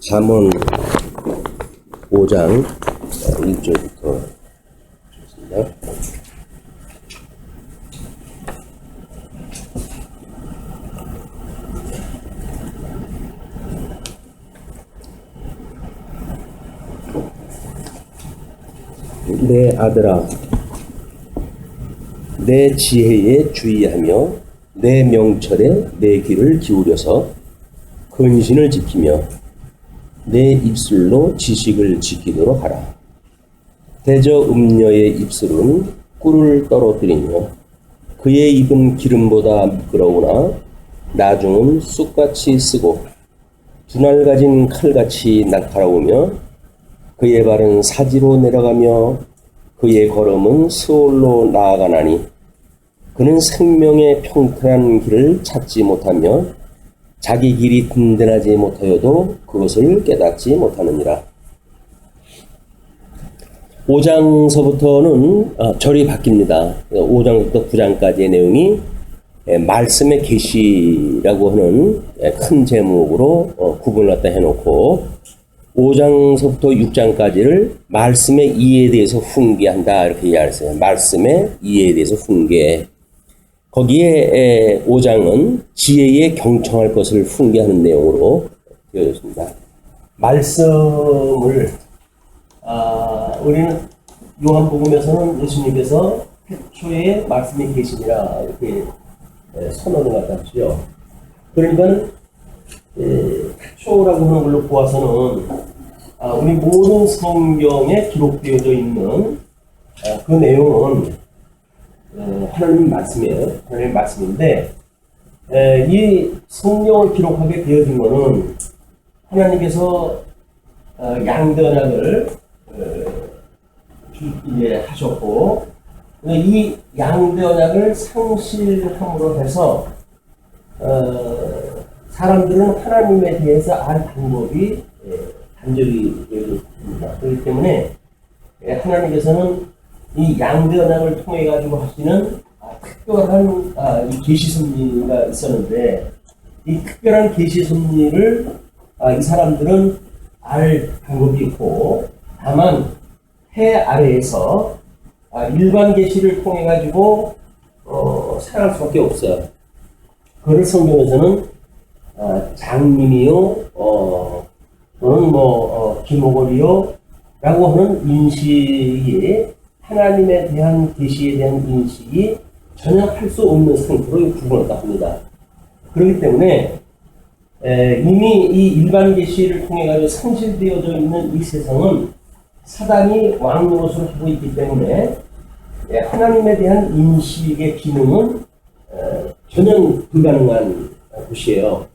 잠언 5장 1절부터 좋습니다. 내 아들아, 내 지혜에 주의하며 내 명철에 내 귀를 기울여서 근신을 지키며 내 입술로 지식을 지키도록 하라. 대저 음녀의 입술은 꿀을 떨어뜨리며 그의 입은 기름보다 미끄러우나 나중은 쑥같이 쓰고 분할 가진 칼같이 날카로우며 그의 발은 사지로 내려가며 그의 걸음은 스올로 나아가나니 그는 생명의 평탄한 길을 찾지 못하며 자기 길이 든든하지 못하여도 그것을 깨닫지 못하느니라. 5장서부터는 절이 바뀝니다. 5장부터 9장까지의 내용이 말씀의 계시라고 하는 큰 제목으로 구분을 갖다 해놓고 5장서부터 6장까지를 말씀의 이해에 대해서 훈계한다 이렇게 이해했어요. 말씀의 이해에 대해서 훈계. 거기에 5장은 지혜에 경청할 것을 훈계하는 내용으로 되어졌습니다. 말씀을 우리는 요한복음에서는 예수님께서 태초에 말씀이 계시니라 이렇게 선언을 갖다 하시죠. 그러니까 태초라고 하는 걸로 보아서는 우리 모든 성경에 기록되어져 있는 그 내용은 하나님 말씀이에요. 하나님 말씀인데 이 성경을 기록하게 되어진 것은 하나님께서 양대 언약을 하셨고 이 양대 언약을 상실함으로 해서 사람들은 하나님에 대해서 알 방법이 단절이 되어집니다. 그렇기 때문에 하나님께서는 이 양대 언약을 통해 가지고 하시는 특별한 이 계시 섭리가 있었는데 이 특별한 계시 섭리를 이 사람들은 알 방법이 있고 다만 해 아래에서 일반 계시를 통해 가지고 살아갈 수밖에 없어요. 그걸 성경에서는 장님이요, 또는 기모골이요 라고 하는 인식이 하나님에 대한 계시에 대한 인식이 전혀 할 수 없는 상태로 구분했다 합니다. 그렇기 때문에 이미 이 일반 계시를 통해 가지고 상실되어져 있는 이 세상은 사단이 왕 노릇을 하고 있기 때문에 하나님에 대한 인식의 기능은 전혀 불가능한 곳이에요.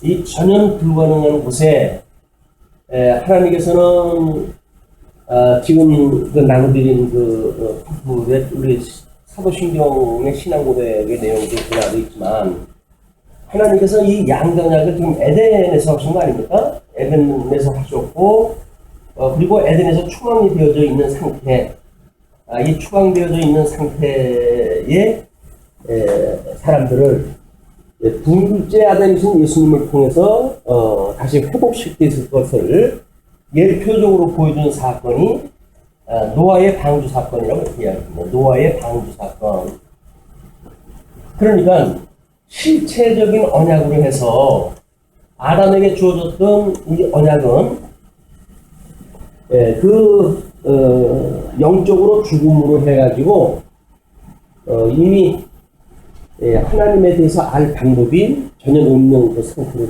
이 전혀 불가능한 곳에 하나님께서는 지금 나눠드린 우리 사도신경의 신앙 고백의 내용도 나도 있지만 하나님께서 이 양대 언약을 지금 에덴에서 하신 거 아닙니까? 에덴에서 하셨고 그리고 에덴에서 추방이 되어져 있는 상태, 이 추방되어져 있는 상태의 사람들을 둘째 아담이신 예수님을 통해서 다시 회복시킬 것을 예표적으로 보여준 사건이 노아의 방주 사건이라고 이야기합니다. 노아의 방주 사건. 그러니까 실체적인 언약으로 해서 아담에게 주어졌던 이 언약은 영적으로 죽음으로 해가지고 이미 하나님에 대해서 알 방법이 전혀 없는 그 상태로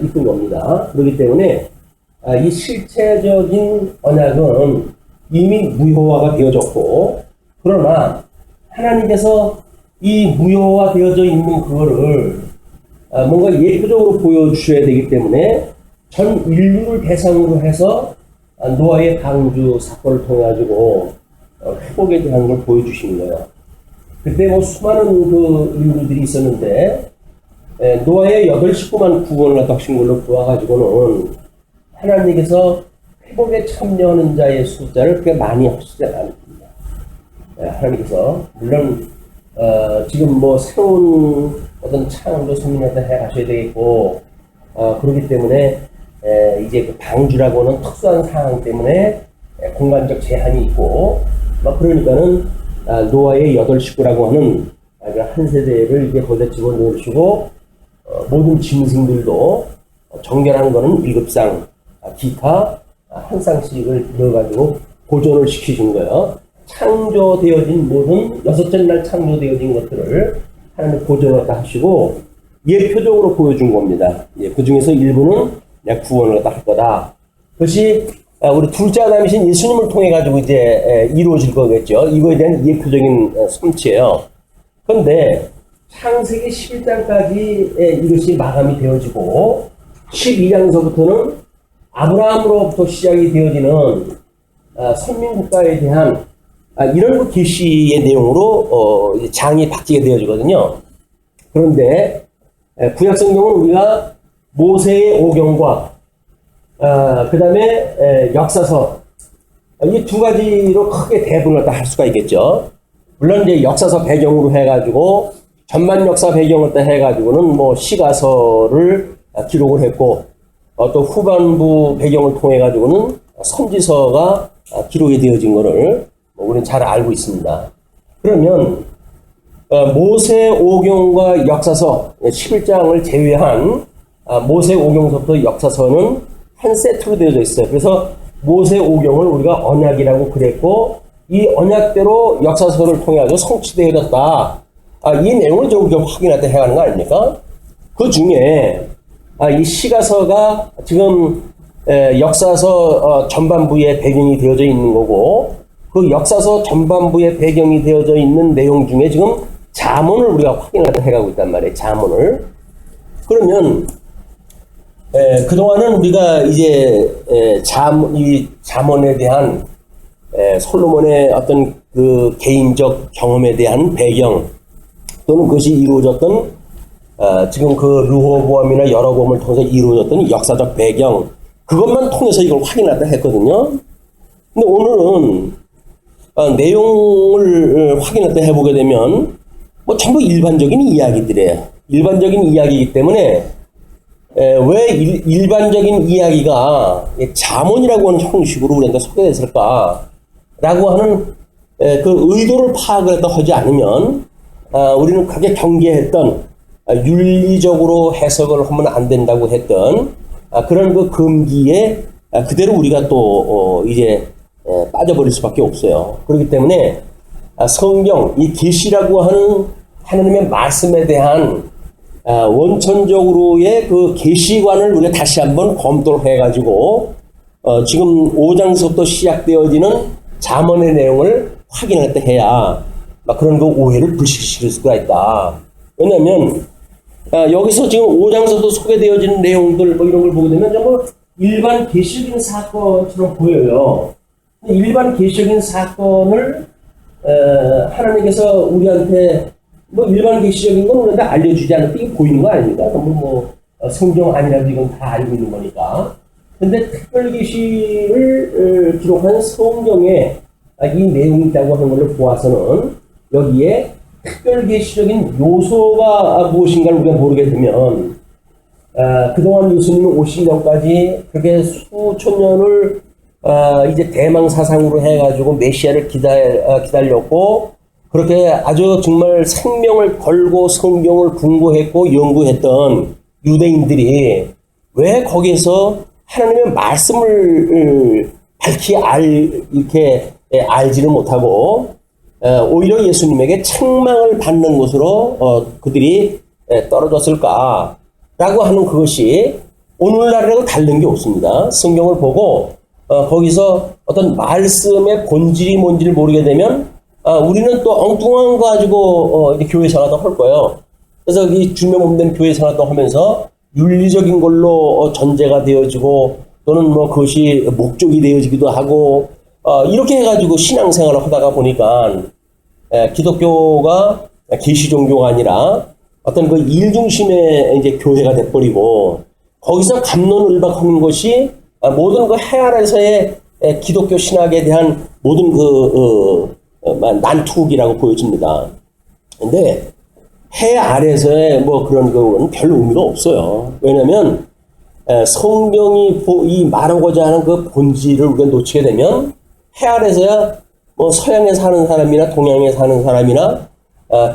이끈 겁니다. 그렇기 때문에 이 실체적인 언약은 이미 무효화가 되어졌고 그러나 하나님께서 이 무효화 되어져 있는 그거를 뭔가 예표적으로 보여주셔야 되기 때문에 전 인류를 대상으로 해서 노아의 방주 사건을 통해 가지고 회복에 대한 걸 보여주시는 거예요. 그때 수많은 그 인류들이 있었는데 노아의 8식구만 구원을 하신 걸로 보아가지고는 하나님께서 회복에 참여하는 자의 숫자를 그렇게 많이 하시지 않습니다. 하나님께서 물론 지금 새로운 어떤 창조 성민한테 해 가셔야 되겠고 그렇기 때문에 이제 그 방주라고 하는 특수한 상황 때문에 공간적 제한이 있고, 막 그러니까는 노아의 8식구라고 하는 한 세대를 이제 거기다 집어넣으시고, 모든 짐승들도 정결한 거는 7쌍, 기타 한 쌍씩을 넣어가지고 보존을 시키신 거예요. 창조되어진 모든 6째 날 창조되어진 것들을 하나님 보존을 다 하시고 예표적으로 보여준 겁니다. 예, 그 중에서 일부는 내가 구원을 다 할 거다. 그것이 우리 둘째 아담이신 예수님을 통해 가지고 이제 이루어질 거겠죠. 이거에 대한 예표적인 성취예요. 그런데 창세기 11장까지 이것이 마감이 되어지고 12장서부터는 아브라함으로부터 시작이 되어지는 선민국가에 대한 이런 그 계시의 내용으로 장이 바뀌게 되어지거든요. 그런데 구약성경은 우리가 모세의 오경과 그 다음에 역사서 이 두 가지로 크게 대분을 다 할 수가 있겠죠. 물론 이제 역사서 배경으로 해가지고 전반 역사 배경을 다 해가지고는 뭐 시가서를 기록을 했고 또 후반부 배경을 통해 가지고는 선지서가 기록이 되어진 것을 우리는 잘 알고 있습니다. 그러면 모세 오경과 역사서 11장을 제외한 모세 오경서부터 역사서는 한 세트로 되어져 있어요. 그래서 모세 오경을 우리가 언약이라고 그랬고 이 언약대로 역사서를 통해 가지고 성취되어졌다. 이 내용을 좀 확인할 때 해가는 거 아닙니까? 그 중에 이 시가서가 지금 역사서 전반부에 배경이 되어져 있는 거고 그 역사서 전반부에 배경이 되어져 있는 내용 중에 지금 잠언을 우리가 확인을 해가고 있단 말이에요. 잠언을. 그러면 그동안은 우리가 이제 이 잠언에 대한 솔로몬의 어떤 그 개인적 경험에 대한 배경 또는 그것이 이루어졌던 지금 그 르호보암이나 여로보암을 통해서 이루어졌던 역사적 배경 그것만 통해서 이걸 확인하다 했거든요. 근데 오늘은 내용을 확인하다 해보게 되면 뭐 전부 일반적인 이야기들이에요. 일반적인 이야기이기 때문에 왜 일반적인 이야기가 잠언이라고 하는 형식으로 우리한테 소개됐을까 라고 하는 그 의도를 파악을 하지 않으면 우리는 크게 경계했던 윤리적으로 해석을 하면 안 된다고 했던 그런 그 금기에 그대로 우리가 또 이제 빠져버릴 수밖에 없어요. 그렇기 때문에 성경, 이 계시라고 하는 하나님의 말씀에 대한 원천적으로의 그 계시관을 우리가 다시 한번 검토를 해가지고 지금 5장서부터 시작되어지는 잠언의 내용을 확인할 때 해야 그런 그 오해를 불식시킬 수가 있다. 왜냐하면 여기서 지금 5장서도 소개되어지는 내용들 뭐 이런 걸 보게 되면 전부 일반 계시적인 사건처럼 보여요. 일반 계시적인 사건을 하나님께서 우리한테 뭐 일반 계시적인 건 우리한테 알려주지 않을 때 이게 보이는 거 아닙니까? 뭐 성경 아니라도 이건 다 알고 있는 거니까. 근데 특별 계시를 기록한 성경에 이 내용이 있다고 하는 것을 보아서는 여기에 특별 계시적인 요소가 무엇인가를 우리가 모르게 되면 그동안 예수님이 오시기 전까지 그렇게 수천 년을 이제 대망 사상으로 해가지고 메시아를 기다렸고 그렇게 아주 정말 생명을 걸고 성경을 공부했고 연구했던 유대인들이 왜 거기에서 하나님의 말씀을 밝히 이렇게 알지를 못하고 오히려 예수님에게 책망을 받는 것으로 그들이 떨어졌을까라고 하는 그것이 오늘날하고 다른 게 없습니다. 성경을 보고 거기서 어떤 말씀의 본질이 뭔지를 모르게 되면 우리는 또 엉뚱한 거 가지고 이제 교회 생활도 할 거예요. 그래서 이 주명 없는 교회 생활도 하면서 윤리적인 걸로 전제가 되어지고 또는 뭐 그것이 목적이 되어지기도 하고 이렇게 해가지고 신앙생활을 하다가 보니까 기독교가 계시 종교가 아니라 어떤 그 일 중심의 이제 교회가 돼버리고 거기서 갑론을박하는 것이 모든 그 해 아래서의 기독교 신학에 대한 모든 그 난투극이라고 보여집니다. 근데 해 아래서의 뭐 그런 거는 별 의미가 없어요. 왜냐면 성경이 이 말하고자 하는 그 본질을 우리가 놓치게 되면 해 아래서야 뭐 서양에 사는 사람이나 동양에 사는 사람이나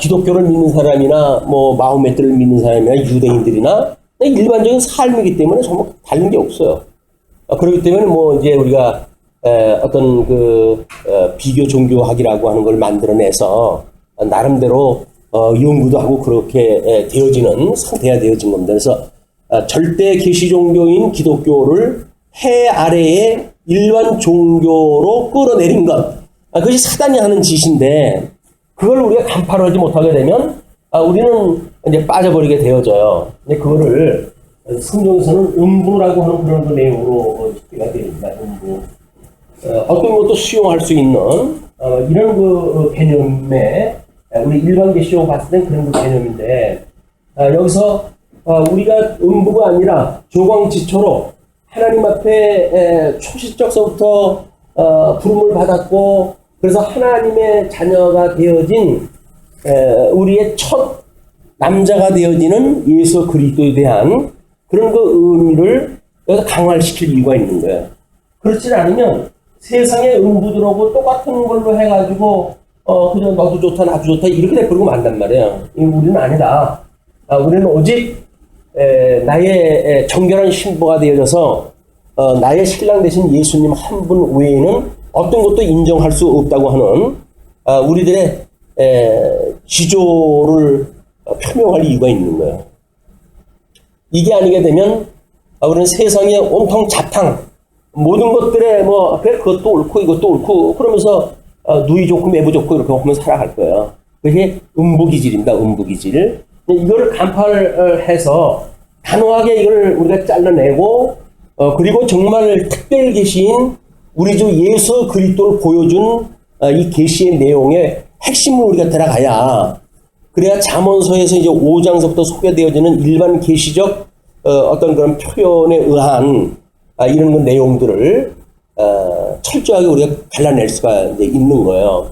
기독교를 믿는 사람이나 뭐 마호메트를 믿는 사람이나 유대인들이나 일반적인 삶이기 때문에 정말 다른 게 없어요. 그렇기 때문에 뭐 이제 우리가 어떤 비교 종교학이라고 하는 걸 만들어내서 나름대로 연구도 하고 그렇게 되어지는 상태가 되어진 겁니다. 그래서 절대 계시 종교인 기독교를 해 아래의 일반 종교로 끌어내린 것, 그것이 사단이 하는 짓인데 그걸 우리가 간파를 하지 못하게 되면 우리는 이제 빠져버리게 되어져요. 근데 그거를 성경에서는 음부라고 하는 그런 그 내용으로 얘기가 됩니다. 음부. 어떤 것도 수용할 수 있는 이런 그 개념에 우리 일반 계시로 봤을 땐 그런 그 개념인데 여기서 우리가 음부가 아니라 조광지초로 하나님 앞에 초시적서부터 부름을 받았고 그래서 하나님의 자녀가 되어진 우리의 첫 남자가 되어지는 예수 그리스도에 대한 그런 그 의미를 여기서 강화시킬 이유가 있는 거예요. 그렇지 않으면 세상의 음부들하고 똑같은 걸로 해가지고 그냥 너도 좋다 나도 좋다 이렇게 돼버리고 만단 말이에요. 우리는 아니다. 우리는 오직 나의 정결한 신부가 되어져서 나의 신랑 되신 예수님 한 분 외에는 어떤 것도 인정할 수 없다고 하는 우리들의 지조를 표명할 이유가 있는 거예요. 이게 아니게 되면 우리는 세상에 온통 자탕 모든 것들에 그래 그것도 옳고 이것도 옳고 그러면서 누이 좋고 매부 좋고 이렇게 하면 살아갈 거예요. 그게 음부기질입니다. 음부기질. 이거를 간파를 해서 단호하게 이걸 우리가 잘라내고 그리고 정말 특별 계시인 우리 주 예수 그리스도를 보여준 이 계시의 내용의 핵심을 우리가 들어가야 그래야 잠언서에서 이제 5장서부터 소개되어지는 일반 계시적 어떤 그런 표현에 의한 이런 그 내용들을 철저하게 우리가 갈라낼 수가 이제 있는 거예요.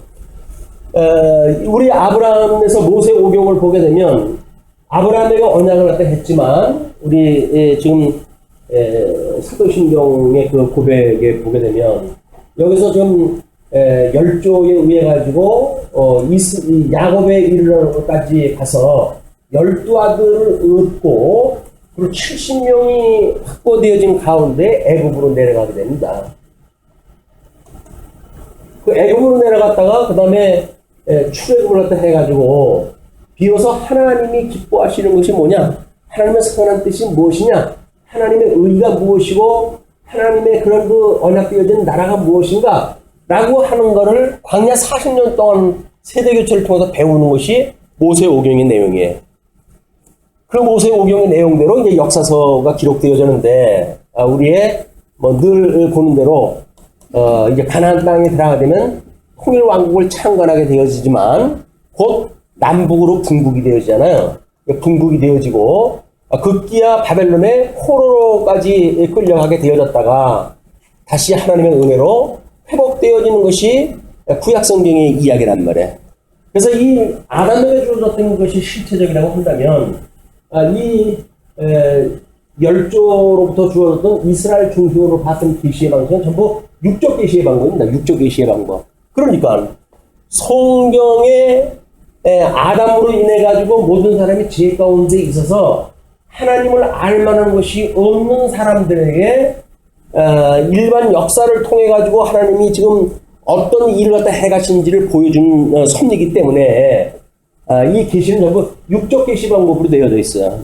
우리 아브라함에서 모세 오경을 보게 되면 아브라함에게 언약을 갖다 했지만 우리 지금 사도신경의 그 고백에 보게 되면 여기서 좀 열조에 의해 가지고 야곱에 이르러까지 가서 12아들을 얻고 그리고 70명이 확보되어진 가운데 애굽으로 내려가게 됩니다. 그 애굽으로 내려갔다가 그 다음에 출애굽을 갖다 해가지고 비로소 하나님이 기뻐하시는 것이 뭐냐? 하나님의 선한 뜻이 무엇이냐? 하나님의 의가 무엇이고 하나님의 그런 그 언약되어진 나라가 무엇인가? 라고 하는 거를 광야 40년 동안 세대교체를 통해서 배우는 것이 모세오경의 내용이에요. 그 모세오경의 내용대로 이제 역사서가 기록되어졌는데 우리의 늘 보는 대로 이제 가나안 땅에 들어가게 되면 통일 왕국을 창건하게 되어지지만 곧 남북으로 분국이 되어지잖아요. 분국이 되어지고 급기야 바벨론의 포로로까지 끌려가게 되어졌다가 다시 하나님의 은혜로 회복되어지는 것이 구약성경의 이야기란 말이에요. 그래서 이 아담에게 주어졌던 것이 실체적이라고 한다면 이 열조로부터 주어졌던 이스라엘 중심으로 봤던 계시의 방식은 전부 육적 계시의 방법입니다. 육적 계시의 방법. 그러니까 성경에 아담으로 인해 가지고 모든 사람이 죄 가운데 있어서 하나님을 알만한 것이 없는 사람들에게 일반 역사를 통해 가지고 하나님이 지금 어떤 일을 갖다 해가신지를 보여준 섭리이기 때문에 이 계시는 전부 육적 계시 방법으로 되어져 있어요.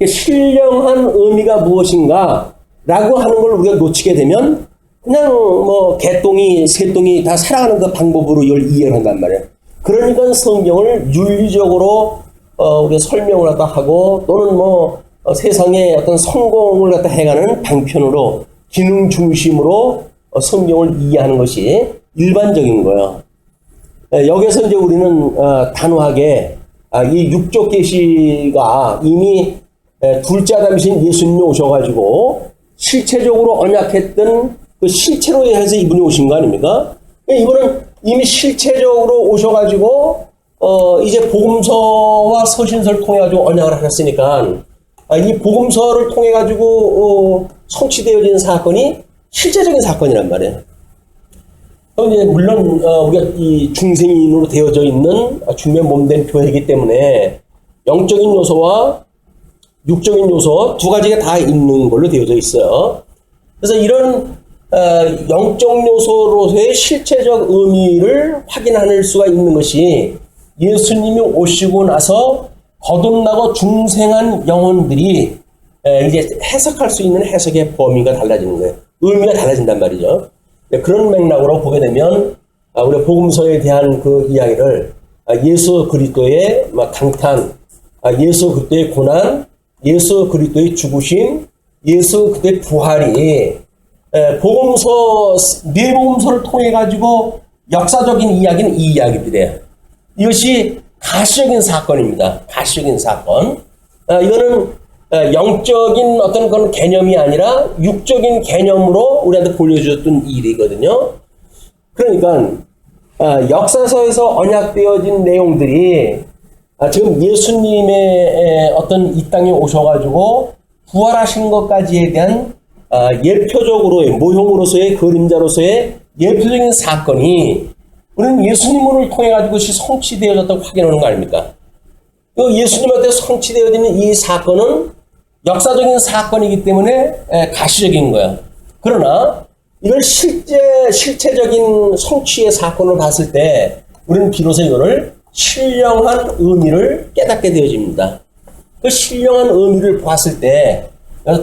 신령한 의미가 무엇인가 라고 하는 걸 우리가 놓치게 되면 그냥 개똥이 새똥이 다 살아가는 그 방법으로 이걸 이해를 한단 말이에요. 그러니까 성경을 윤리적으로 우리가 설명을 갖다 하고 또는 세상에 어떤 성공을 갖다 해가는 방편으로 기능 중심으로 성경을 이해하는 것이 일반적인 거예요. 여기서 이제 우리는 단호하게 이 육적 계시가 이미 둘째 아담이신 예수님이 오셔가지고 실체적으로 언약했던 그 실체로 해서 이분이 오신 거 아닙니까? 이분은 이미 실체적으로 오셔가지고 이제 복음서와 서신서를 통해 가지고 언약을 하셨으니까 이 복음서를 통해 가지고 성취되어지는 사건이 실제적인 사건이란 말이에요. 이제 물론 우리가 이 중생인으로 되어져 있는 주님의 몸된 교회이기 때문에 영적인 요소와 육적인 요소 두 가지가 다 있는 걸로 되어져 있어요. 그래서 이런 영적 요소로서의 실체적 의미를 확인할 수가 있는 것이 예수님이 오시고 나서 거듭나고 중생한 영혼들이 이제 해석할 수 있는 해석의 범위가 달라지는 거예요. 의미가 달라진단 말이죠. 그런 맥락으로 보게 되면 우리 복음서에 대한 그 이야기를 예수 그리스도의 강탄, 예수 그리스도의 고난, 예수 그리스도의 죽으심, 예수 그리스도의 부활이 복음서 네 복음서를 통해 가지고 역사적인 이야기는 이 이야기들이에요. 이것이 가시적인 사건입니다. 가시적인 사건. 이거는 영적인 어떤 그런 개념이 아니라 육적인 개념으로 우리한테 보여주었던 일이거든요. 그러니까 역사서에서 언약되어진 내용들이 지금 예수님의 어떤 이 땅에 오셔가지고 부활하신 것까지에 대한 예표적으로의 모형으로서의 그림자로서의 예표적인 사건이 우리는 예수님을 통해 가지고 성취되어졌다고 확인하는 거 아닙니까? 예수님한테 성취되어지는 이 사건은 역사적인 사건이기 때문에 가시적인 거야. 그러나 이걸 실체적인 성취의 사건을 봤을 때 우리는 비로소 이거를 신령한 의미를 깨닫게 되어집니다. 그 신령한 의미를 봤을 때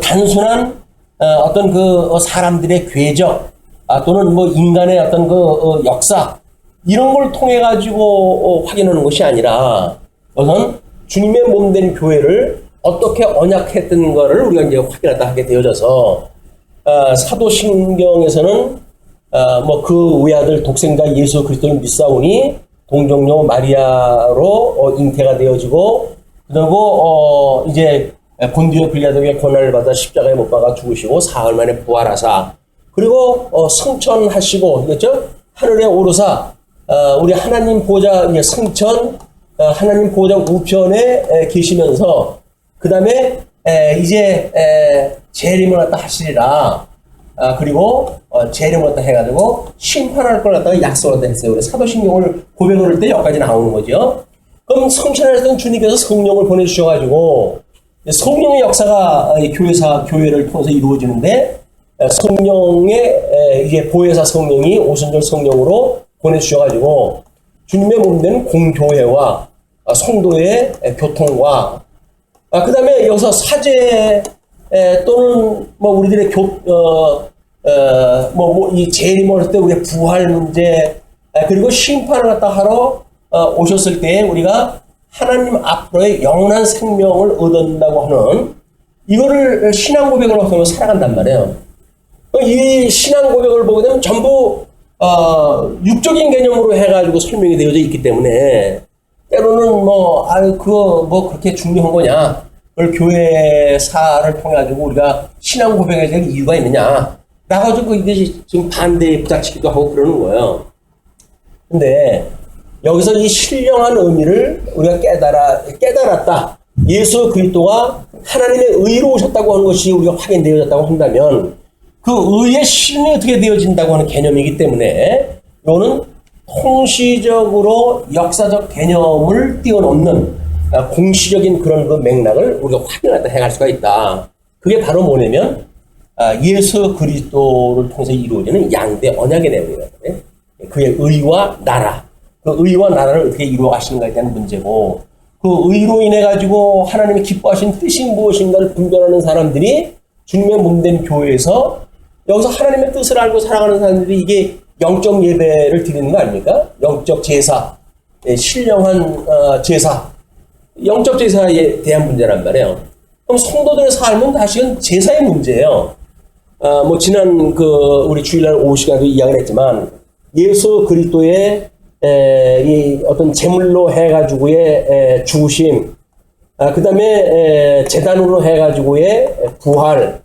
단순한 어떤 그 사람들의 궤적 또는 뭐 인간의 어떤 그 역사 이런 걸 통해 가지고 확인하는 것이 아니라 우선 주님의 몸된 교회를 어떻게 언약했던 거를 우리가 이제 확인하다 하게 되어져서 사도신경에서는 뭐 그 외아들 독생자 예수 그리스도를 믿사오니 동정녀 마리아로 잉태가 되어지고 그리고 이제 본디오 빌라도의 고난을 받아 십자가에 못 박아 죽으시고 사흘 만에 부활하사 그리고 승천하시고 그렇죠? 하늘에 오르사 우리 하나님 보좌 승천 하나님 보좌 우편에 계시면서 그 다음에 이제 재림을 갖다 하시리라. 그리고 재림을 갖다 해가지고 심판할 걸 갖다가 약속을 갖다 했어요. 우리 사도신경을 고백을 할 때 여기까지 나오는 거죠. 그럼 성천하셨던 주님께서 성령을 보내주셔가지고 성령의 역사가 교회를 통해서 이루어지는데 성령의 이제 보혜사 성령이 오순절 성령으로 보내주셔가지고 주님의 몸된 공교회와 성도의 교통과 그 다음에 여기서 사제 또는 뭐 우리들의 이 재림을 할 때 우리의 부활 문제 그리고 심판을 갖다 하러 오셨을 때 우리가 하나님 앞으로의 영원한 생명을 얻는다고 하는 이거를 신앙 고백을 하면서 살아간단 말이에요. 이 신앙 고백을 보게 되면 전부 육적인 개념으로 해가지고 설명이 되어져 있기 때문에 때로는 그거 그렇게 중요한 거냐? 그걸 교회사를 통해 가지고 우리가 신앙 고백해야 될 이유가 있느냐? 나가지고 이것이 지금 반대에 부닥치기도 하고 그러는 거예요. 근데 여기서 이 신령한 의미를 우리가 깨달았다. 예수 그리스도가 하나님의 의로 오셨다고 하는 것이 우리가 확인되어졌다고 한다면 그 의의 실현이 어떻게 되어진다고 하는 개념이기 때문에 이거는 통시적으로 역사적 개념을 뛰어넘는 공시적인 그런 그 맥락을 우리가 확인하다 해갈 수가 있다. 그게 바로 뭐냐면 예수 그리스도를 통해서 이루어지는 양대 언약의 내용이거든요. 그의 의와 나라, 그 의와 나라를 어떻게 이루어 가시는가에 대한 문제고 그 의로 인해 가지고 하나님이 기뻐하신 뜻이 무엇인가를 분별하는 사람들이 주님의 몸된 교회에서 여기서 하나님의 뜻을 알고 살아가는 사람들이 이게 영적 예배를 드리는 거 아닙니까? 영적 제사, 신령한 제사, 영적 제사에 대한 문제란 말이에요. 그럼 성도들의 삶은 다시금 제사의 문제예요. 지난 우리 주일날 오후 시간에도 이야기를 했지만 예수 그리스도의 이 어떤 제물로 해가지고의 죽으심, 그 다음에 제단으로 해가지고의 부활,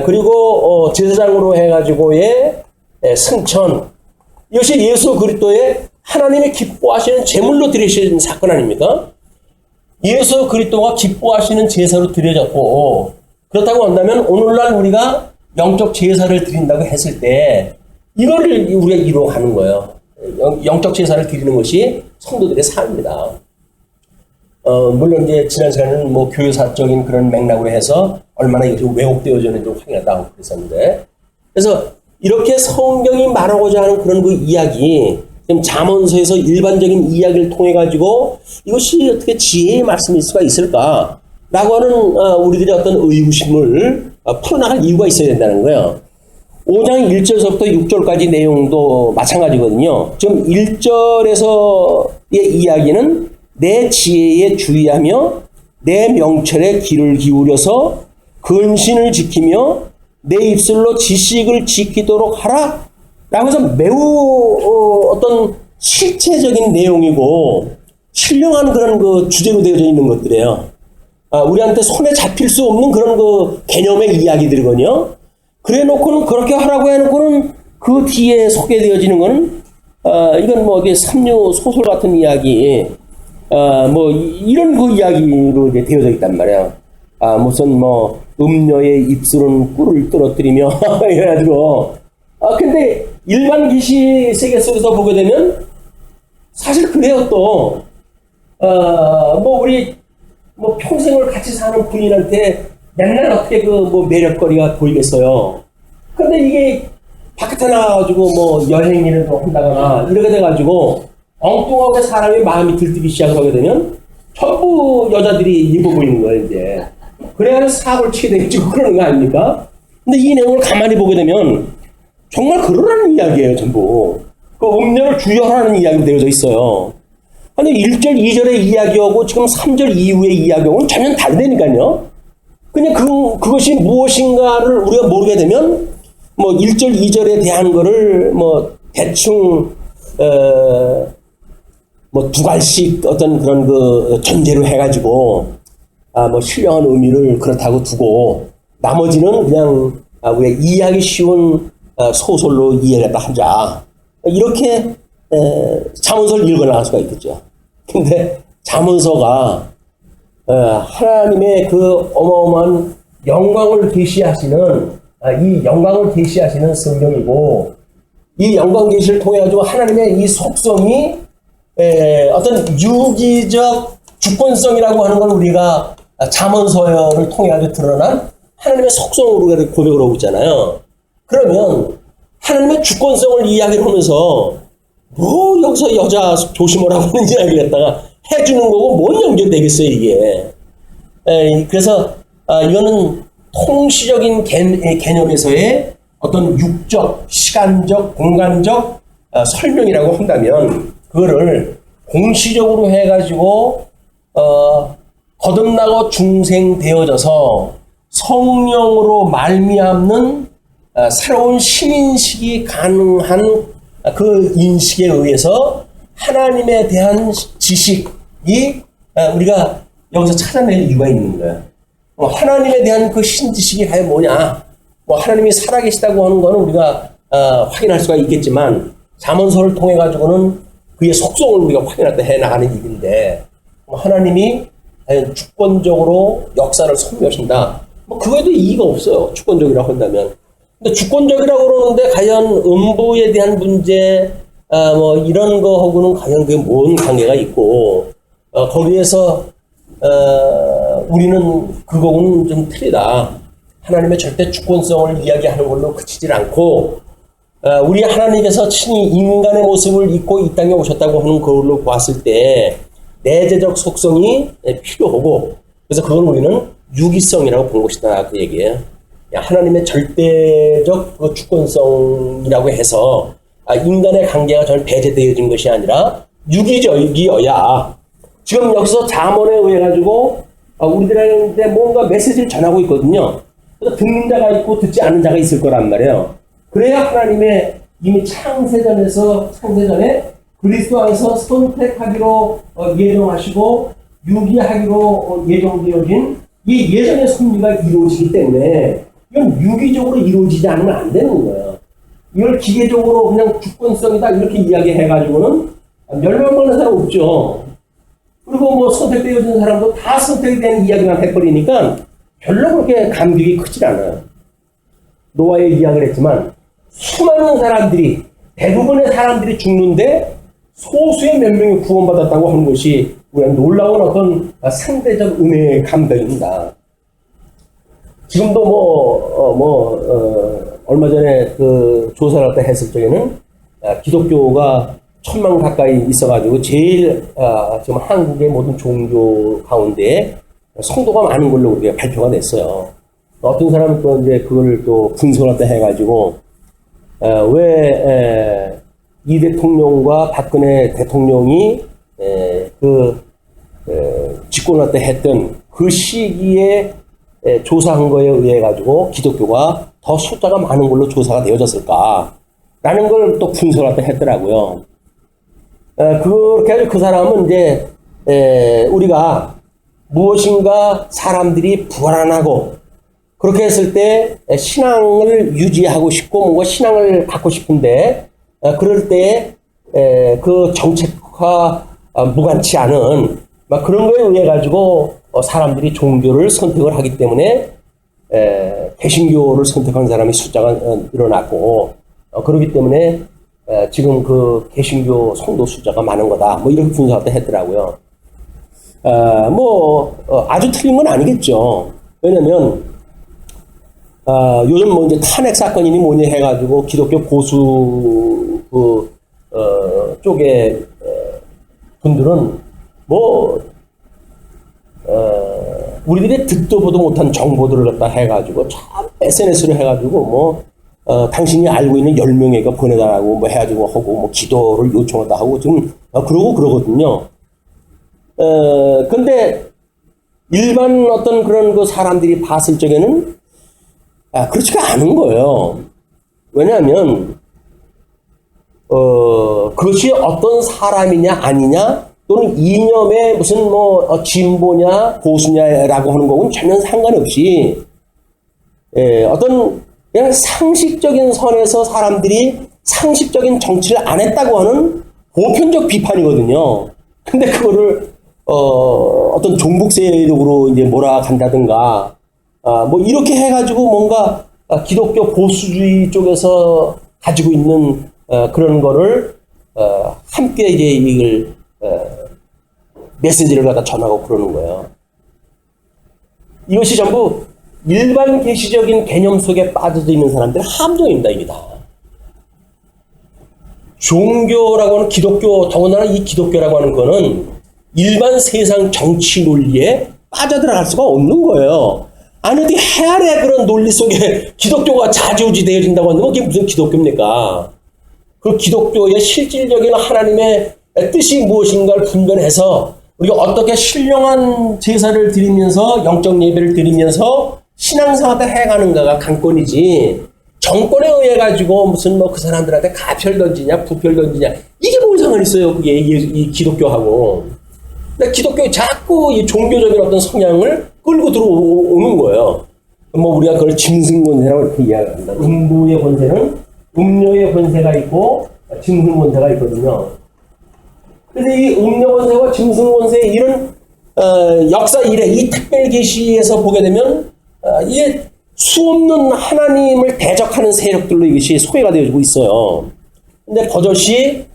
그리고 제사장으로 해가지고의 승천, 이것이 예수 그리스도의 하나님이 기뻐하시는 제물로 드리시는 사건 아닙니까? 예수 그리스도가 기뻐하시는 제사로 드려졌고, 그렇다고 한다면 오늘날 우리가 영적 제사를 드린다고 했을 때 이거를 우리가 이루어가는 거예요. 영적 제사를 드리는 것이 성도들의 삶입니다. 물론 이제 지난 시간에는 뭐 교회사적인 그런 맥락으로 해서 얼마나 이렇게 왜곡되어졌는지 확인하다고 그랬었는데, 그래서 이렇게 성경이 말하고자 하는 그런 그 이야기, 지금 잠언서에서 일반적인 이야기를 통해 가지고 이것이 어떻게 지혜의 말씀일 수가 있을까라고 하는 우리들의 어떤 의구심을 풀어나갈 이유가 있어야 된다는 거예요. 5장 1절서부터 6절까지 내용도 마찬가지거든요. 지금 1절에서의 이야기는 내 지혜에 주의하며 내 명철에 귀를 기울여서 근신을 지키며 내 입술로 지식을 지키도록 하라 라고 해서 매우 어떤 실체적인 내용이고 신령한 그런 그 주제로 되어져 있는 것들이에요. 우리한테 손에 잡힐 수 없는 그런 그 개념의 이야기들이거든요. 그래 놓고는 그렇게 하라고 해놓고는 그 뒤에 소개되어지는 거는 이건 뭐 이게 삼류 소설 같은 이야기, 뭐 이런 그 이야기로 이제 되어져 있단 말이에요. 무슨 뭐 음녀의 입술은 꿀을 떨어뜨리며 이래가지고 근데 일반 기시 세계 속에서 보게 되면 사실 그래요. 또 뭐 우리 뭐 평생을 같이 사는 부인한테 맨날 어떻게 그 뭐 매력거리가 보이겠어요. 근데 이게 바깥에 나가가지고 뭐 여행이라도 한다거나 이렇게 돼가지고 엉뚱하게 사람의 마음이 들뜨기 시작을 하게 되면 전부 여자들이 예뻐 보이는 거예요, 이제. 그래야 사고를 치게 되겠죠. 그러는 거 아닙니까? 근데 이 내용을 가만히 보게 되면 정말 그러라는 이야기예요, 전부. 그 음료를 주혈하는 이야기로 되어져 있어요. 근데 1절, 2절의 이야기하고 지금 3절 이후의 이야기하고는 전혀 다르다니까요. 그냥 그것이 무엇인가를 우리가 모르게 되면 뭐 1절, 2절에 대한 거를 뭐 대충 뭐 두 갈씩 어떤 그런 그 전제로 해가지고 뭐 신령한 의미를 그렇다고 두고 나머지는 그냥 우리가 이해하기 쉬운 소설로 이해했다 하자. 이렇게 잠언서를 읽어나갈 수가 있겠죠. 근데 잠언서가 하나님의 그 어마어마한 영광을 계시하시는 이 영광을 계시하시는 성경이고, 이 영광 계시를 통해 가지고 하나님의 이 속성이 어떤 유기적 주권성이라고 하는 걸 우리가 잠언서를 통해 가지고 드러난 하나님의 속성으로 고백을 하고 있잖아요. 그러면 하나님의 주권성을 이야기를 하면서 뭐 여기서 여자 조심하라고 하는 이야기를 했다가 해주는 거고 뭔 연결되겠어요, 이게. 그래서 이거는 통시적인 개념에서의 어떤 육적, 시간적, 공간적 설명이라고 한다면 그거를 공시적으로 해가지고 거듭나고 중생되어져서 성령으로 말미암는 새로운 신인식이 가능한 그 인식에 의해서 하나님에 대한 지식이 우리가 여기서 찾아낼 이유가 있는 거예요. 하나님에 대한 그 신지식이 과연 뭐냐? 뭐 하나님이 살아계시다고 하는 거는 우리가 확인할 수가 있겠지만 잠언서를 통해 가지고는 그의 속성을 우리가 확인해 나가는 일인데, 하나님이 과연 주권적으로 역사를 섭리하신다. 뭐 그거에도 이의가 없어요. 주권적이라고 한다면. 근데 주권적이라고 그러는데 과연 음부에 대한 문제, 뭐 이런 거하고는 과연 그게 뭔 관계가 있고, 거기에서 우리는 그거는 좀 틀리다. 하나님의 절대 주권성을 이야기하는 걸로 그치질 않고, 우리 하나님께서 친히 인간의 모습을 입고 이 땅에 오셨다고 하는 걸로 보았을 때 내재적 속성이 필요하고, 그래서 그건 우리는 유기성이라고 본 것이다, 그 얘기예요. 하나님의 절대적 그 주권성이라고 해서 인간의 관계가 전혀 배제되어진 것이 아니라 유기적이어야, 지금 여기서 잠언에 의해 가지고 우리들한테 뭔가 메시지를 전하고 있거든요. 그래서 듣는 자가 있고 듣지 않는 자가 있을 거란 말이에요. 그래야 하나님의 이미 창세전에 그리스도 안에서 선택하기로 예정하시고 유기하기로 예정되어진 이 예전의 섭리가 이루어지기 때문에 이건 유기적으로 이루어지지 않으면 안 되는 거예요. 이걸 기계적으로 그냥 주권성이다 이렇게 이야기해가지고는 멸망받는 사람 없죠. 그리고 뭐 선택되어진 사람도 다 선택에 대한 이야기만 해버리니까 별로 그렇게 감격이 크질 않아요. 노아의 이야기를 했지만 수많은 사람들이, 대부분의 사람들이 죽는데 소수의 몇 명이 구원받았다고 하는 것이 우리가 놀라운 어떤 상대적 은혜의 감격입니다. 지금도 얼마 전에 그 조사를 때 했을 적에는 기독교가 1000만 가까이 있어가지고 제일 지금 한국의 모든 종교 가운데 성도가 많은 걸로 우리가 발표가 됐어요. 어떤 사람은 또 이제 그걸 또 분석을 때 해가지고 왜 이 대통령과 박근혜 대통령이 집권할 때 했던 그 시기에 조사한 거에 의해 가지고 기독교가 더 숫자가 많은 걸로 조사가 되어졌을까라는 걸 또 분석할 때 했더라고요. 그렇게 해서 그 사람은 이제 우리가 무엇인가 사람들이 불안하고 그렇게 했을 때 신앙을 유지하고 싶고 뭔가 신앙을 갖고 싶은데 그럴 때 그 정책과 무관치 않은 막 그런 거에 의해 가지고 사람들이 종교를 선택을 하기 때문에 개신교를 선택한 사람의 숫자가 늘어났고 그렇기 때문에 지금 그 개신교 성도 숫자가 많은 거다. 뭐 이렇게 분석할 때 했더라고요. 아주 틀린 건 아니겠죠. 왜냐면 요즘 뭐 이제 탄핵 사건이니 뭐니 해가지고 기독교 보수 쪽에 분들은 우리들이 듣도 보도 못한 정보들을 갖다 해가지고 참 SNS로 해가지고 당신이 알고 있는 10명에게 보내달라고 뭐 해가지고 하고 뭐 기도를 요청하다 하고 지금 그러고 그러거든요. 근데 일반 어떤 그런 그 사람들이 봤을 적에는 그렇지가 않은 거예요. 왜냐하면 그것이 어떤 사람이냐 아니냐 또는 이념의 무슨 진보냐 보수냐라고 하는 거는 전혀 상관없이 어떤 그냥 상식적인 선에서 사람들이 상식적인 정치를 안 했다고 하는 보편적 비판이거든요. 근데 그거를 어떤 종북 세력으로 이제 몰아간다든가 이렇게 해가지고 뭔가 기독교 보수주의 쪽에서 가지고 있는 그런 거를 함께 이제 이걸 메시지를 갖다 전하고 그러는 거예요. 이것이 전부 일반 계시적인 개념 속에 빠져져 있는 사람들의 함정입니다, 이게 다. 종교라고 하는 기독교, 더군다나 이 기독교라고 하는 거는 일반 세상 정치 논리에 빠져들어갈 수가 없는 거예요. 아니, 어떻게 해아래 그런 논리 속에 기독교가 좌지우지되어진다고 하는 건 그게 무슨 기독교입니까? 그 기독교의 실질적인 하나님의 뜻이 무엇인가를 분별해서 우리가 어떻게 신령한 제사를 드리면서 영적 예배를 드리면서 신앙생활을 해가는가가 관건이지 정권에 의해 가지고 무슨 그 사람들한테 가별 던지냐 부별 던지냐 이게 뭘 상관 있어요. 그게 이 기독교하고. 근데 기독교에 자꾸 이 종교적인 어떤 성향을 끌고 들어오는 거예요. 우리가 그걸 짐승권세라고 이렇게 이야기합니다. 음부의 권세는 음료의 권세가 있고 짐승권세가 있거든요. 그래서 이 음료권세와 짐승권세 이런 역사 이래 이 특별 계시에서 보게 되면 이게 수없는 하나님을 대적하는 세력들로 이것이 소외가 되어지고 있어요. 근데 버젓이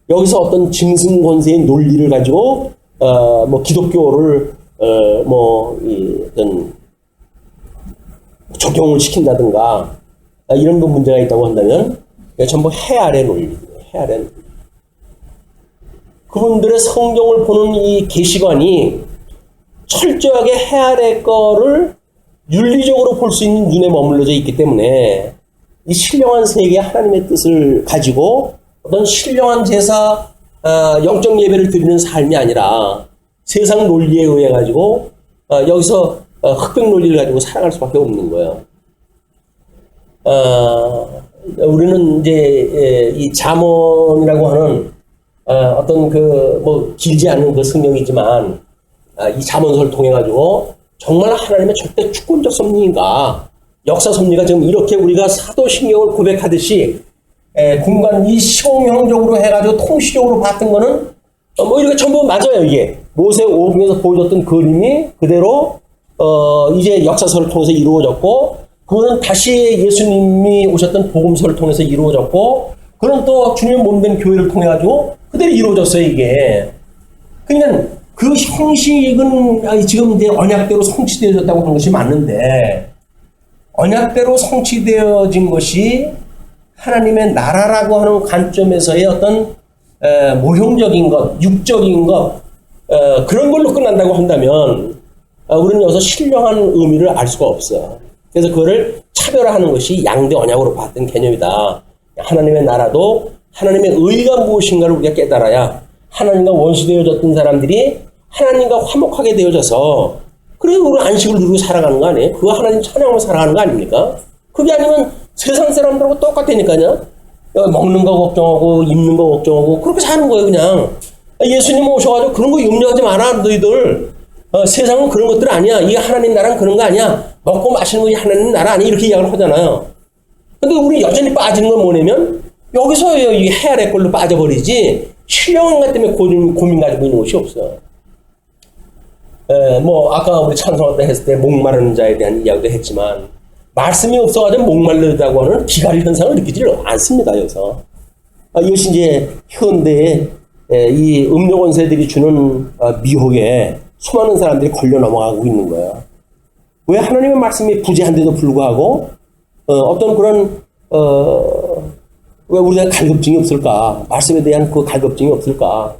여기서 어떤 짐승권세의 논리를 가지고 기독교를 어떤 적용을 시킨다든가 이런 거 문제가 있다고 한다면 전부 해 아래 논리예요. 해 아래 논리. 그분들의 성경을 보는 이 계시관이 철저하게 해 아래 거를 윤리적으로 볼 수 있는 눈에 머물러져 있기 때문에 이 신령한 세계의 하나님의 뜻을 가지고 어떤 신령한 제사, 영적 예배를 드리는 삶이 아니라 세상 논리에 의해 가지고 여기서 흑백 논리를 가지고 살아갈 수밖에 없는 거예요. 우리는 이제 이 잠언이라고 하는 어떤 길지 않은 그 성경이지만 이 잠언서를 통해 가지고 정말 하나님의 절대 주권적 섭리인가 역사 섭리가 지금 이렇게 우리가 사도신경을 고백하듯이 공간 이 시공형적으로 해가지고 통시적으로 봤던 거는 이렇게 전부 맞아요. 이게 모세 오경에서 보여줬던 그림이 그대로 이제 역사서를 통해서 이루어졌고, 그거는 다시 예수님이 오셨던 복음서를 통해서 이루어졌고, 그건 또 주님의 몸된 교회를 통해 가지고 그대로 이루어졌어요, 이게. 그러니까 그 형식은 지금 이제 언약대로 성취되어졌다고 하는 것이 맞는데, 언약대로 성취되어진 것이 하나님의 나라라고 하는 관점에서의 어떤 모형적인 것, 육적인 것, 그런 걸로 끝난다고 한다면 우리는 여기서 신령한 의미를 알 수가 없어요. 그래서 그거를 차별화하는 것이 양대 언약으로 봤던 개념이다. 하나님의 나라도 하나님의 의가 무엇인가를 우리가 깨달아야 하나님과 원수되어졌던 사람들이 하나님과 화목하게 되어져서 그래서 우리 안식을 누리고 살아가는 거 아니에요? 그거 하나님 찬양으로 살아가는 거 아닙니까? 그게 아니면 세상 사람들하고 똑같다니까요. 먹는 거 걱정하고 입는 거 걱정하고 그렇게 사는 거예요, 그냥. 예수님 오셔가지고 그런 거 염려하지 마라, 너희들. 세상은 그런 것들 아니야. 이게 하나님 나라는 그런 거 아니야. 먹고 마시는 거 하나님 나라 아니야. 이렇게 이야기를 하잖아요. 근데 우리 여전히 빠지는 건 뭐냐면 여기서 이 해아래 걸로 빠져버리지 신령한 때문에 고민 가지고 있는 것이 없어. 뭐 아까 우리 찬송할 때 했을 때 목마르는 자에 대한 이야기도 했지만 말씀이 없어가지고 목마르다고 하는 기갈이 현상을 느끼지 않습니다. 여기서 이것이 이제 현대에 이 음료 권세들이 주는 미혹에 수많은 사람들이 걸려 넘어가고 있는 거예요. 왜 하나님의 말씀이 부재한데도 불구하고 어떤 그런 왜 우리가 갈급증이 없을까? 말씀에 대한 그 갈급증이 없을까?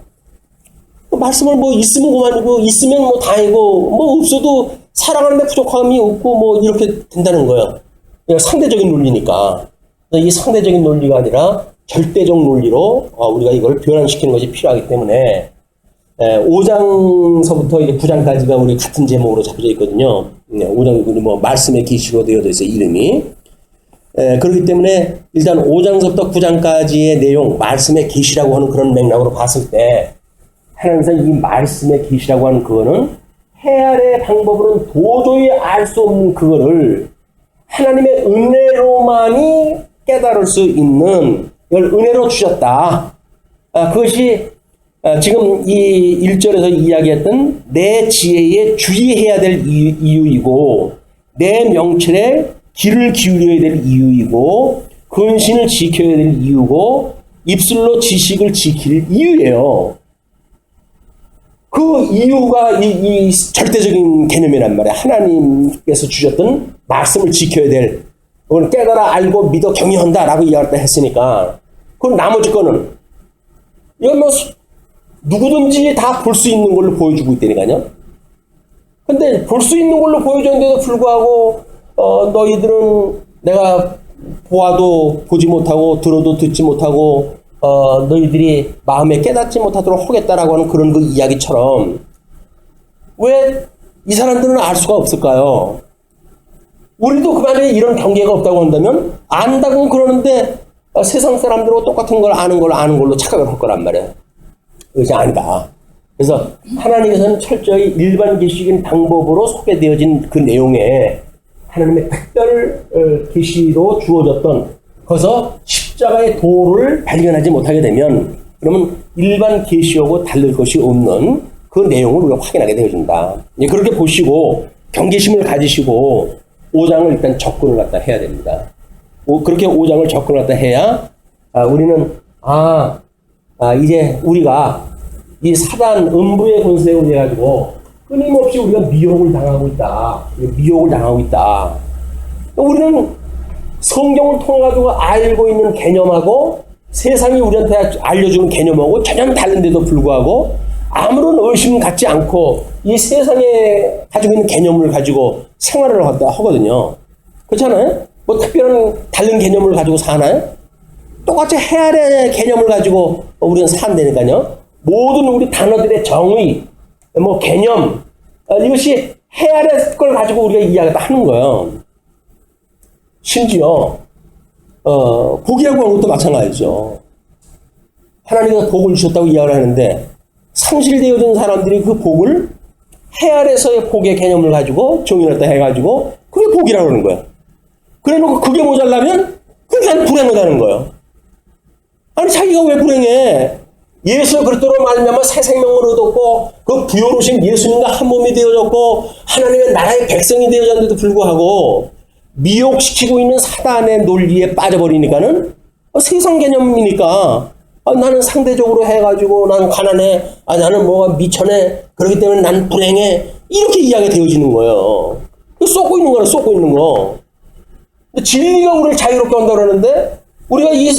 말씀을 뭐 있으면 그만이고 있으면 뭐 다이고 뭐 없어도 살아가는데 부족함이 없고 뭐 이렇게 된다는 거예요. 그냥 상대적인 논리니까. 이 상대적인 논리가 아니라 절대적 논리로 우리가 이걸 변환시키는 것이 필요하기 때문에 5장서부터 이제 9장까지가 우리 같은 제목으로 잡혀져 있거든요. 5장이 뭐 말씀의 계시로 되어져 있어요, 이름이. 그렇기 때문에 일단 5장서부터 9장까지의 내용, 말씀의 계시라고 하는 그런 맥락으로 봤을 때 하나님께서 이 말씀의 계시라고 하는 그거는 헤아리의 방법으로는 도저히 알 수 없는 그거를 하나님의 은혜로만이 깨달을 수 있는 이걸 은혜로 주셨다. 그것이 지금 이 1절에서 이야기했던 내 지혜에 주의해야 될 이유이고 내 명철에 귀를 기울여야 될 이유이고 근신을 지켜야 될 이유고 입술로 지식을 지킬 이유예요. 그 이유가 이 절대적인 개념이란 말이야. 하나님께서 주셨던 말씀을 지켜야 될, 그걸 깨달아 알고 믿어 경외한다라고 이야기를 했으니까, 그럼 나머지 거는 이건 뭐 누구든지 다 볼 수 있는 걸로 보여주고 있다니까요. 근데 볼 수 있는 걸로 보여줬는데도 불구하고 너희들은 내가 보아도 보지 못하고 들어도 듣지 못하고 너희들이 마음에 깨닫지 못하도록 하겠다라고 하는 그런 그 이야기처럼 왜 이 사람들은 알 수가 없을까요? 우리도 그 말에 이런 경계가 없다고 한다면 안다고 그러는데 세상 사람들하고 똑같은 걸 아는 걸로 착각을 할 거란 말이에요. 그것이 아니다. 그래서 하나님께서는 철저히 일반 계시적인 방법으로 소개되어진 그 내용에 하나님의 특별 계시로 주어졌던 거기서 십자가의 도를 발견하지 못하게 되면 그러면 일반 계시하고 다를 것이 없는 그 내용을 우리가 확인하게 되어진다. 그렇게 보시고 경계심을 가지시고 5장을 일단 접근을 갖다 해야 됩니다. 그렇게 5장을 접근을 갖다 해야 우리는 이제 우리가 이 사단 음부의 권세에 의해 가지고 끊임없이 우리가 미혹을 당하고 있다. 미혹을 당하고 있다. 우리는 성경을 통해 가지고 알고 있는 개념하고 세상이 우리한테 알려주는 개념하고 전혀 다른데도 불구하고 아무런 의심 갖지 않고 이 세상에 가지고 있는 개념을 가지고 생활을 하거든요. 그렇잖아요? 뭐 특별한 다른 개념을 가지고 사나요? 똑같이 헤아려의 개념을 가지고 우리는 산다니까요. 모든 우리 단어들의 정의, 뭐 개념, 이것이 헤아려 걸 가지고 우리가 이야기를 하는 거예요. 심지어 복이라고 하는 것도 마찬가지죠. 하나님께서 복을 주셨다고 이야기를 하는데 상실되어진 사람들이 그 복을 헤아려서의 복의 개념을 가지고 정의를 해가지고 그게 복이라고 그러는 거예요. 그래놓고 그게 모자라면 그게 불행하다는 거예요. 아니 자기가 왜 불행해? 예수 그리스도로 말미암아 새 생명을 얻었고 그 부여로신 예수님과 한 몸이 되어졌고 하나님의 나라의 백성이 되어졌는데도 불구하고 미혹시키고 있는 사단의 논리에 빠져버리니까는 세상 개념이니까 나는 상대적으로 해가지고 난 가난해, 나는 뭐가 미천해, 그렇기 때문에 난 불행해, 이렇게 이야기가 되어지는 거예요. 쏟고 있는 거는 쏟고 있는 거. 진리가 우리를 자유롭게 한다고 그러는데 우리가 이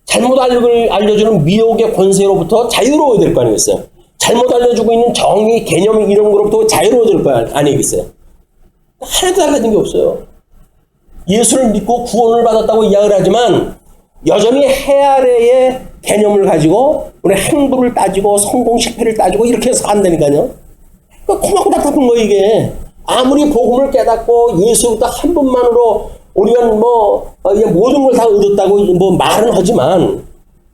잘못 알려주는 미혹의 권세로부터 자유로워야 될 거 아니겠어요? 잘못 알려주고 있는 정의, 개념 이런 거로부터 자유로워질 거 아니겠어요? 하나도 달라진 게 없어요. 예수를 믿고 구원을 받았다고 이야기를 하지만 여전히 해 아래의 개념을 가지고 우리 행보를 따지고 성공 실패를 따지고 이렇게 해서 안다니까요. 고맙고 답답한 거 이게. 아무리 복음을 깨닫고 예수부터 한 분만으로 우리가 모든 걸 다 얻었다고 말은 하지만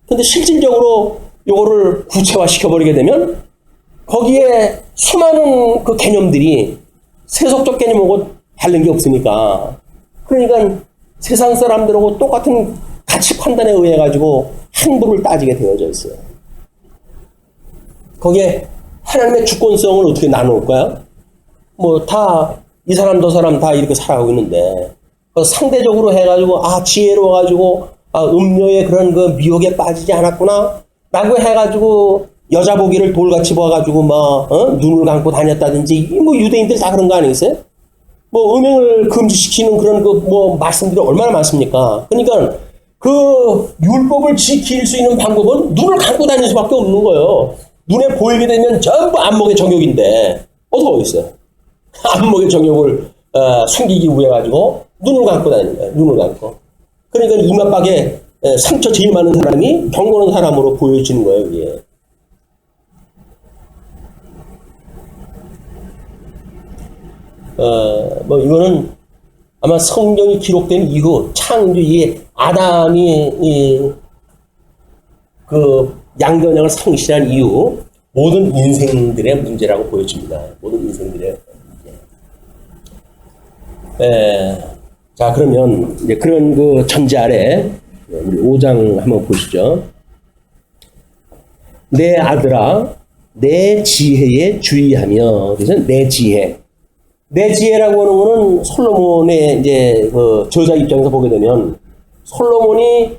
근데 실질적으로 요거를 구체화시켜버리게 되면 거기에 수많은 그 개념들이 세속적 개념하고 다른 게 없으니까 그러니까 세상 사람들하고 똑같은 가치 판단에 의해 가지고 행보를 따지게 되어져 있어요. 거기에 하나님의 주권성을 어떻게 나눌까요? 다 이 사람 저 사람 다 이렇게 살아가고 있는데 상대적으로 해가지고 지혜로워가지고 음료의 그런 그 미혹에 빠지지 않았구나 라고 해가지고 여자 보기를 돌같이 봐가지고 눈을 감고 다녔다든지 유대인들 다 그런 거 아니겠어요? 음행을 금지시키는 그런 말씀들이 얼마나 많습니까? 그러니까 그 율법을 지킬 수 있는 방법은 눈을 감고 다닐 수밖에 없는 거예요. 눈에 보이게 되면 전부 안목의 정욕인데 어디서 있어요? 안목의 정욕을 숨기기 위해 가지고 눈을 감고 다니는 거예요. 눈을 감고. 그러니까 이마박에 상처 제일 많은 사람이 경건한 사람으로 보여지는 거예요. 이게. 이거는 아마 성경이 기록된 이후 창조의 아담이 그 양변형을 상실한 이후 모든 인생들의 문제라고 보여집니다. 모든 인생들의 문제. 자, 그러면 이제 그런 그 전제 아래 우리 5장 한번 보시죠. 내 아들아, 내 지혜에 주의하며. 그래서 내 지혜. 내 지혜라고 하는 거는 솔로몬의 이제 그 저자 입장에서 보게 되면 솔로몬이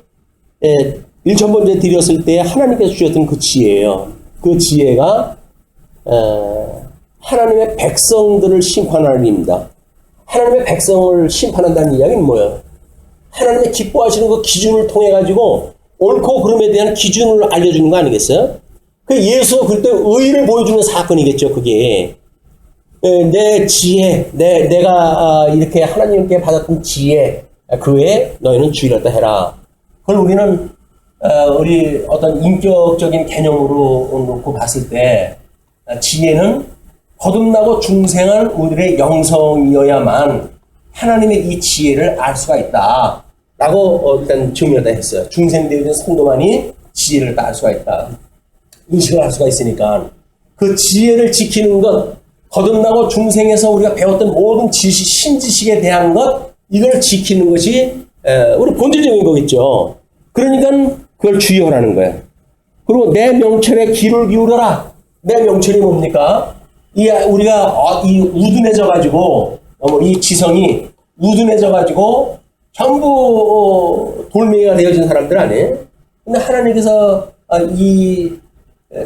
1,000번째 드렸을 때 하나님께서 주셨던 그 지혜예요. 그 지혜가 하나님의 백성들을 심판하는 일입니다. 하나님의 백성을 심판한다는 이야기는 뭐예요? 하나님의 기뻐하시는 그 기준을 통해 가지고 옳고 그름에 대한 기준을 알려주는 거 아니겠어요? 그 예수 그때 의를 보여주는 사건이겠죠. 그게 내 지혜, 내가 이렇게 하나님께 받았던 지혜, 그에 너희는 주의를 해라. 그걸 우리는 우리 어떤 인격적인 개념으로 놓고 봤을 때 지혜는 거듭나고 중생한 우리의 영성이어야만 하나님의 이 지혜를 알 수가 있다. 라고 일단 증명하다 했어요. 중생되어진 성도만이 지혜를 알 수가 있다. 인식을 할 수가 있으니까 그 지혜를 지키는 것, 거듭나고 중생에서 우리가 배웠던 모든 지식, 신지식에 대한 것, 이걸 지키는 것이 우리 본질적인 거겠죠. 그러니까 그걸 주의하라는 거예요. 그리고 내 명철에 귀를 기울여라. 내 명철이 뭡니까? 우리가 이 우둔해져가지고 이 지성이 우둔해져가지고 전부 돌멩이가 되어진 사람들 아니에요? 근데 하나님께서 이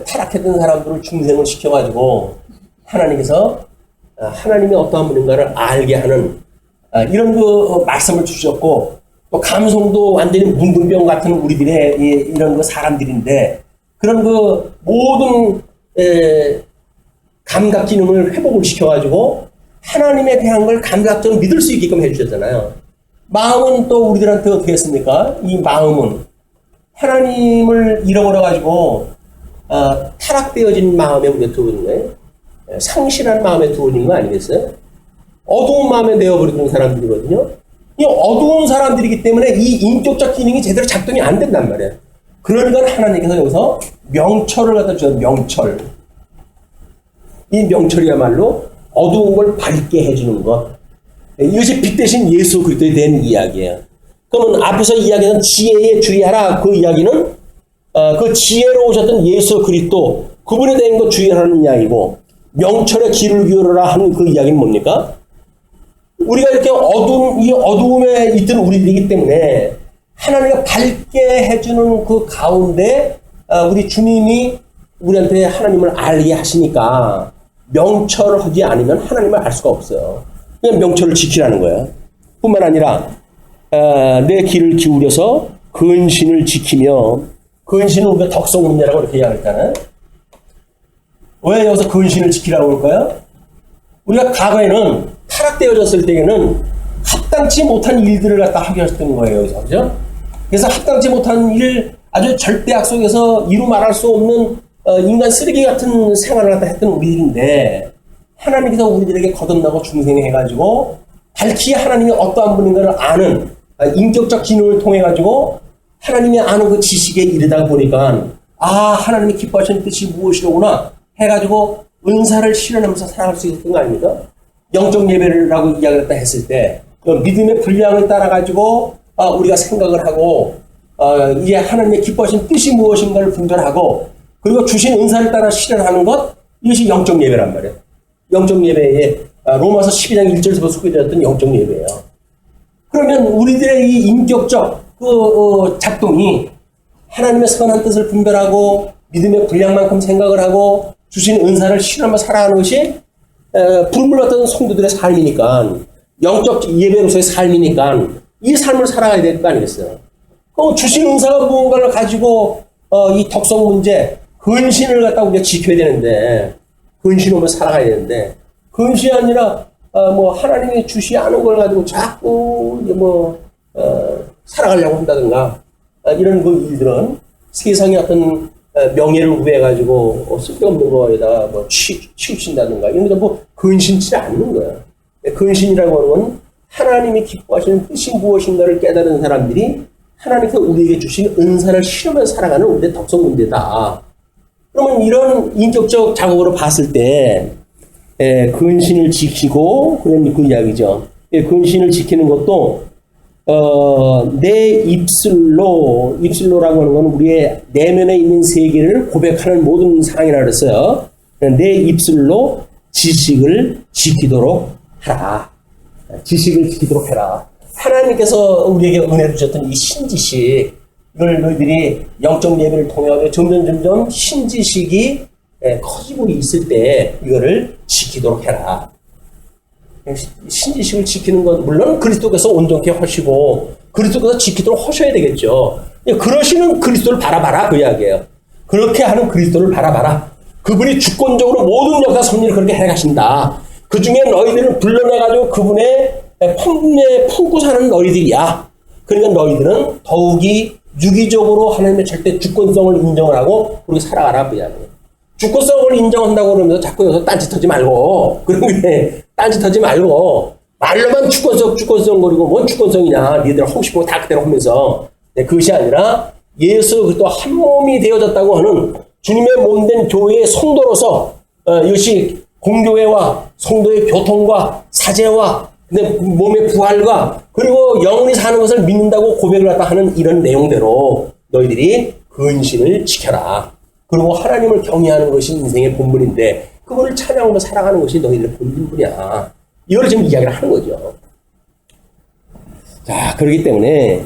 타락했던 사람들을 중생을 시켜가지고 하나님께서 하나님이 어떠한 분인가를 알게 하는 이런 그 말씀을 주셨고 또 감성도 완전히 문둥병 같은 우리들의 이런 그 사람들인데 그런 그 모든 감각 기능을 회복을 시켜가지고 하나님에 대한 걸 감각적으로 믿을 수 있게끔 해주셨잖아요. 마음은 또 우리들한테 어떻게 했습니까? 이 마음은 하나님을 잃어버려가지고 타락되어진 마음에 우리가 두어진 거예요. 상실한 마음에 두어진 거 아니겠어요? 어두운 마음에 내어버리는 사람들이거든요. 이 어두운 사람들이기 때문에 이 인격적 기능이 제대로 작동이 안 된단 말이에요. 그러니까 하나님께서 여기서 명철을 갖다 주셔서 명철. 이 명철이야말로 어두운 걸 밝게 해주는 것. 이것이 빛 대신 예수 그리스도에 대한 이야기예요. 그러면 앞에서 이야기는 지혜에 주의하라. 그 이야기는 그 지혜로 오셨던 예수 그리스도 그분에 대한 것 주의하는 이야기고 명철의 길을 기울여라 하는 그 이야기는 뭡니까? 우리가 이렇게 이 어두움에 있던 우리들이기 때문에 하나님과 밝게 해주는 그 가운데 우리 주님이 우리한테 하나님을 알게 하시니까 명철을 하지 않으면 하나님을 알 수가 없어요. 그냥 명철을 지키라는 거예요. 뿐만 아니라 내 귀를 기울여서 근신을 지키며 근신은 우리가 덕성문제라고 이렇게 이야기했잖아요. 왜 여기서 근신을 지키라고 할까요? 우리가 과거에는 타락되어졌을 때에는 합당치 못한 일들을 갖다 하게 하셨던 거예요. 여기서. 그죠? 그래서 합당치 못한 일, 아주 절대악 속에서 이루 말할 수 없는 인간 쓰레기 같은 생활을 갖다 했던 우리들인데 하나님께서 우리들에게 거듭나고 중생해가지고 밝히 하나님이 어떠한 분인가를 아는 인격적 기능을 통해가지고 하나님이 아는 그 지식에 이르다 보니까 하나님이 기뻐하시는 뜻이 무엇이로구나 해가지고 은사를 실현하면서 살아갈 수 있었던 거 아닙니까? 영적 예배라고 이야기를 했을 때 믿음의 분량을 따라가지고 우리가 생각을 하고 이제 하나님의 기뻐하신 뜻이 무엇인가를 분별하고 그리고 주신 은사를 따라 실현하는 것 이것이 영적 예배란 말이에요. 영적 예배에 로마서 12장 1절에서 소개되었던 영적 예배예요. 그러면 우리들의 이 인격적 작동이 하나님의 선한 뜻을 분별하고 믿음의 분량만큼 생각을 하고 주신 은사를 실현하며 살아가는 것이 부름을 받던 성도들의 삶이니까 영적 예배로서의 삶이니까 이 삶을 살아가야 될 거 아니겠어요? 주신 은사가 무언가를 가지고 이 덕성 문제, 근신을 갖다 우리가 지켜야 되는데 근신으로 살아가야 되는데 근신이 아니라 하나님이 주시 않은 걸 가지고 자꾸 살아가려고 한다든가 이런 그 일들은 세상의 어떤 명예를 구해가지고 쓸데없는 거에다가 치우친다든가 이런 게 근신치 않는 거야. 근신이라고 하는 건 하나님이 기뻐하시는 뜻이 무엇인가를 깨달은 사람들이 하나님께서 우리에게 주신 은사를 실험해서 살아가는 우리의 덕성 문제다. 그러면 이런 인격적 작업으로 봤을 때 근신을 지키고 그런 그 이야기죠. 근신을 지키는 것도 내 입술로라고 하는 건 우리의 내면에 있는 세계를 고백하는 모든 상황이라 그랬어요. 내 입술로 지식을 지키도록 하라. 지식을 지키도록 해라. 하나님께서 우리에게 은혜를 주셨던 이 신지식, 이걸 너희들이 영적 예배를 통해 점점 신지식이 커지고 있을 때 이거를 지키도록 해라. 신지식을 지키는 건 물론 그리스도께서 온전케 하시고 그리스도께서 지키도록 하셔야 되겠죠. 그러시는 그리스도를 바라봐라 그 이야기예요. 그렇게 하는 그리스도를 바라봐라. 그분이 주권적으로 모든 역사 섭리를 그렇게 해가신다. 그 중에 너희들을 불러내가지고 그분의 품에 품고 사는 너희들이야. 그러니까 너희들은 더욱이 유기적으로 하나님의 절대 주권성을 인정을 하고 그렇게 살아가라 그 이야기예요. 주권성을 인정한다고 그러면서 자꾸 여기서 딴짓하지 말고 그런 게 딴짓하지 말고 말로만 주권성 거리고 뭔 주권성이냐 니들 하고 싶은 거 다 그대로 하면서 그것이 아니라 예수 그리스도 한 몸이 되어졌다고 하는 주님의 몸된 교회의 성도로서 이것이 공교회와 성도의 교통과 사제와 몸의 부활과 그리고 영원히 사는 것을 믿는다고 고백을 갖다 하는 이런 내용대로 너희들이 근신을 지켜라. 그리고 하나님을 경외하는 것이 인생의 본분인데 그거를 찬양하며 살아가는 것이 너희들의 본분이야. 이걸 지금 이야기를 하는 거죠. 자, 그렇기 때문에